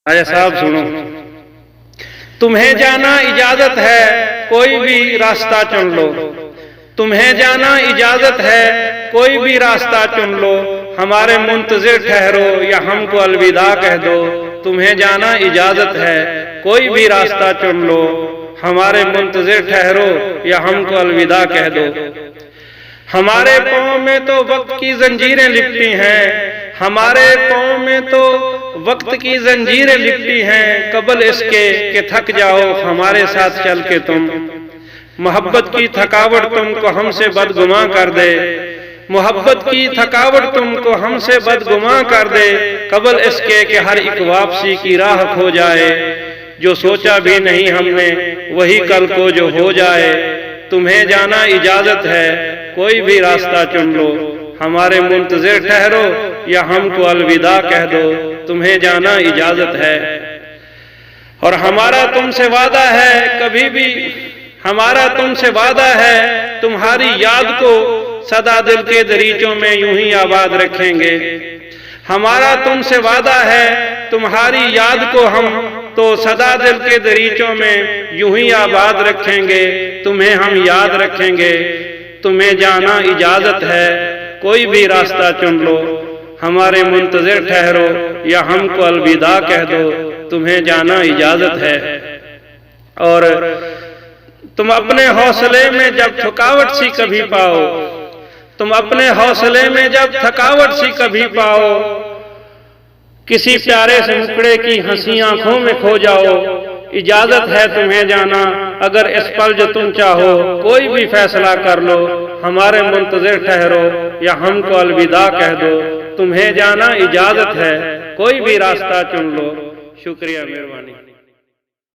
आजा साहब सुनो, तुम्हें जाना इजाजत है, कोई भी रास्ता चुन लो। तुम्हें जाना इजाजत है, कोई भी रास्ता चुन लो। हमारे मुंतज़िर ठहरो या हमको अलविदा कह दो। तुम्हें जाना इजाजत है, कोई भी रास्ता चुन लो। हमारे मुंतज़िर ठहरो या हमको अलविदा कह दो। हमारे पाँव में तो वक्त की जंजीरें लिपटी हैं, हमारे पाँव में तो वक्त की जंजीरें लिपटी हैं। कबल इसके कि थक जाओ हमारे साथ चल के तुम। मोहब्बत की थकावट तुमको हमसे बदगुमा कर दे, मोहब्बत की थकावट तुमको हमसे बदगुमा कर दे। कबल इसके कि हर एक वापसी की राह खो जाए। जो सोचा भी नहीं हमने वही कल को जो हो जाए। तुम्हें जाना इजाजत है, कोई भी रास्ता चुन लो। हमारे मुंतज़िर ठहरो या हमको अलविदा कह दो। तुम्हें जाना इजाजत है। और हमारा तुमसे वादा है, कभी भी हमारा तुमसे वादा है, तुम्हारी याद को सदा दिल के दरीचों में यूं ही आबाद रखेंगे। हमारा तुमसे वादा है, तुम्हारी याद को हम तो सदा दिल के दरीचों में यूं ही आबाद रखेंगे। तुम्हें हम याद रखेंगे। तुम्हें जाना इजाजत है, कोई भी रास्ता चुन लो। हमारे मुंतज़िर ठहरो या हमको अलविदा कह दो। तुम्हें जाना इजाजत है। और तुम अपने हौसले में जब थकावट सी कभी पाओ, तुम अपने हौसले में जब थकावट सी कभी पाओ, किसी प्यारे से मुखड़े की हंसी आंखों में खो जाओ। इजाजत है तुम्हें जाना, अगर इस पल जो तुम चाहो कोई भी फैसला कर लो। हमारे मुंतज़िर ठहरो या हमको अलविदा कह दो। तुम्हें जाना इजाजत है, कोई भी रास्ता चुन लो। शुक्रिया, मेहरबानी।